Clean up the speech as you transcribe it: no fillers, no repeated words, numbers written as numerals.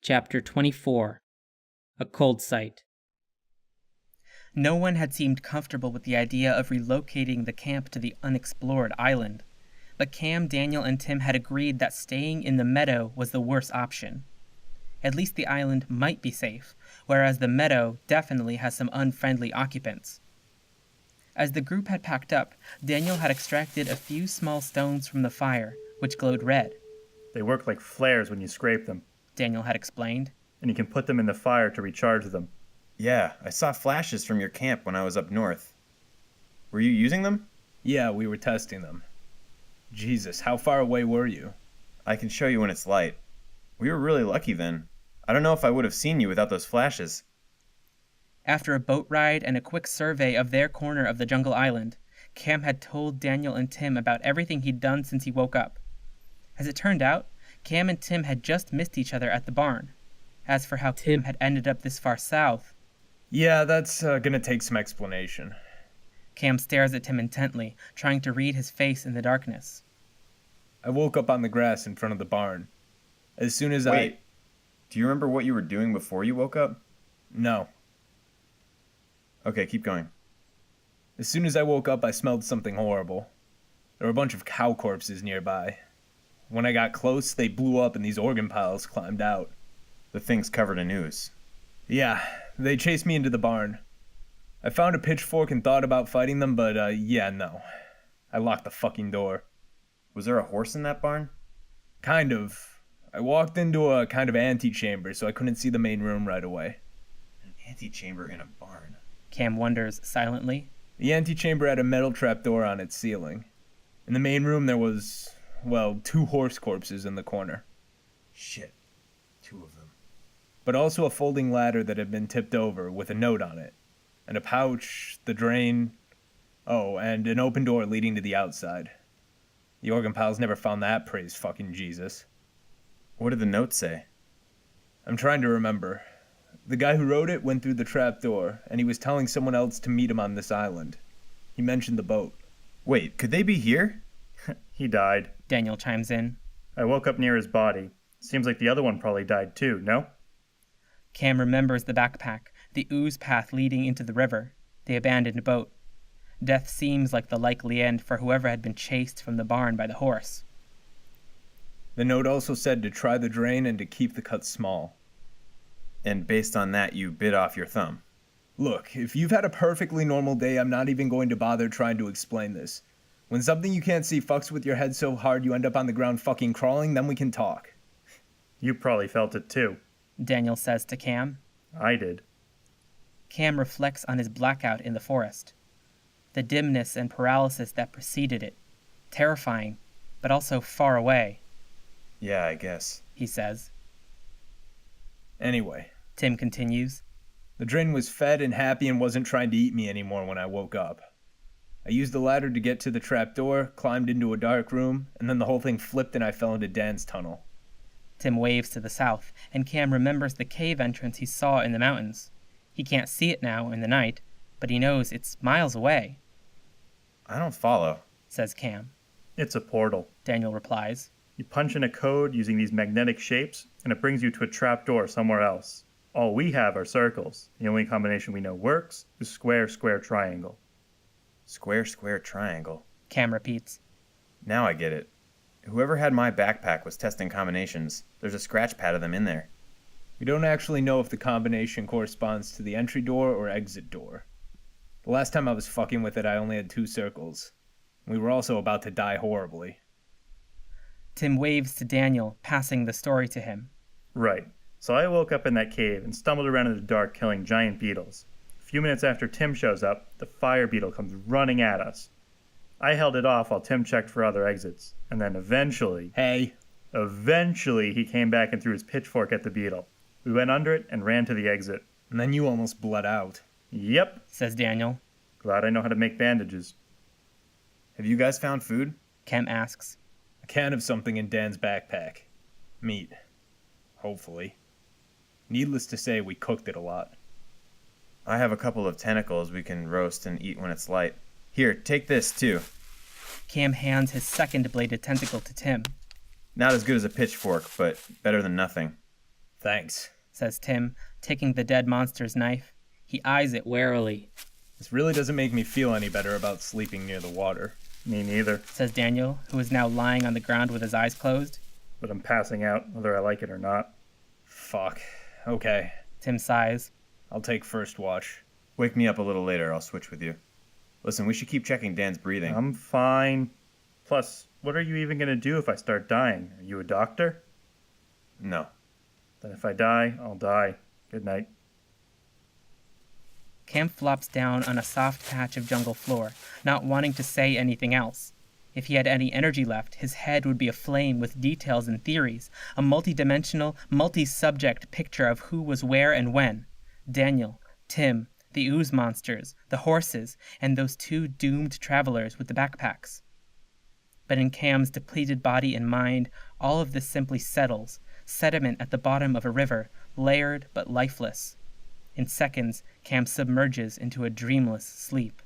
Chapter 24. A Cold Sight. No one had seemed comfortable with the idea of relocating the camp to the unexplored island, but Cam, Daniel, and Tim had agreed that staying in the meadow was the worst option. At least the island might be safe, whereas the meadow definitely has some unfriendly occupants. As the group had packed up, Daniel had extracted a few small stones from the fire, which glowed red. They work like flares when you scrape them, Daniel had explained. and you can put them in the fire to recharge them. Yeah, I saw flashes from your camp when I was up north. Were you using them? Yeah, we were testing them. Jesus, how far away were you? I can show you when it's light. We were really lucky then. I don't know if I would have seen you without those flashes. After a boat ride and a quick survey of their corner of the jungle island, Cam had told Daniel and Tim about everything he'd done since he woke up. As it turned out, Cam and Tim had just missed each other at the barn. As for how Tim had ended up this far south... Yeah, that's gonna take some explanation. Cam stares at Tim intently, trying to read his face in the darkness. I woke up on the grass in front of the barn. As soon as Wait, do you remember what you were doing before you woke up? No. Okay, keep going. As soon as I woke up, I smelled something horrible. There were a bunch of cow corpses nearby. When I got close, they blew up and these organ piles climbed out. The thing's covered in ooze. Yeah, they chased me into the barn. I found a pitchfork and thought about fighting them, but no. I locked the fucking door. Was there a horse in that barn? Kind of. I walked into a kind of antechamber, so I couldn't see the main room right away. An antechamber in a barn. Cam wonders silently. The antechamber had a metal trapdoor on its ceiling. In the main room there was, well, 2 horse corpses in the corner. Shit. 2 of them. But also a folding ladder that had been tipped over with a note on it. And a pouch, the drain... Oh, and an open door leading to the outside. The organ piles never found that, praise fucking Jesus. What did the note say? I'm trying to remember. The guy who wrote it went through the trapdoor, and he was telling someone else to meet him on this island. He mentioned the boat. Wait, could they be here? He died. Daniel chimes in. I woke up near his body. Seems like the other one probably died too, no? Cam remembers the backpack, the ooze path leading into the river, the abandoned boat. Death seems like the likely end for whoever had been chased from the barn by the horse. The note also said to try the drain and to keep the cuts small. And based on that, you bit off your thumb. Look, if you've had a perfectly normal day, I'm not even going to bother trying to explain this. When something you can't see fucks with your head so hard you end up on the ground fucking crawling, then we can talk. You probably felt it too. Daniel says to Cam. I did. Cam reflects on his blackout in the forest. The dimness and paralysis that preceded it. Terrifying, but also far away, Yeah, I guess. he says. Anyway, Tim continues. the drain was fed and happy and wasn't trying to eat me anymore when I woke up. I used the ladder to get to the trapdoor, climbed into a dark room, and then the whole thing flipped and I fell into Dan's tunnel. Tim waves to the south, and Cam remembers the cave entrance he saw in the mountains. He can't see it now in the night, but he knows it's miles away, I don't follow. says Cam. It's a portal. Daniel replies. You punch in a code using these magnetic shapes, and it brings you to a trapdoor somewhere else. All we have are circles. The only combination we know works is square, square, triangle. Square, square, triangle. Cam repeats. Now I get it. Whoever had my backpack was testing combinations. There's a scratch pad of them in there. We don't actually know if the combination corresponds to the entry door or exit door. The last time I was fucking with it, I only had 2 circles. We were also about to die horribly. Tim waves to Daniel, passing the story to him. Right. So I woke up in that cave and stumbled around in the dark killing giant beetles. A few minutes after Tim shows up, the fire beetle comes running at us. I held it off while Tim checked for other exits, and then eventually he came back and threw his pitchfork at the beetle. We went under it and ran to the exit. And then you almost bled out. Yep. Says Daniel. Glad I know how to make bandages. Have you guys found food? Cam asks. A can of something in Dan's backpack. Meat. Hopefully. Needless to say, we cooked it a lot. I have a couple of tentacles we can roast and eat when it's light. Here, take this too. Cam hands his second bladed tentacle to Tim. Not as good as a pitchfork, but better than nothing. Thanks. says Tim, taking the dead monster's knife. He eyes it warily. This really doesn't make me feel any better about sleeping near the water. Me neither, Says Daniel, who is now lying on the ground with his eyes closed. but I'm passing out whether I like it or not. Fuck. Okay. Tim sighs. I'll take first watch. Wake me up a little later. I'll switch with you. Listen, we should keep checking Dan's breathing. I'm fine. Plus, what are you even going to do if I start dying? Are you a doctor? No. Then if I die, I'll die. Good night. Cam flops down on a soft patch of jungle floor, not wanting to say anything else. If he had any energy left, his head would be aflame with details and theories, a multi-dimensional, multi-subject picture of who was where and when. Daniel, Tim, the ooze monsters, the horses, and those two doomed travelers with the backpacks. But in Cam's depleted body and mind, all of this simply settles, sediment at the bottom of a river, layered but lifeless. In seconds, Cam submerges into a dreamless sleep.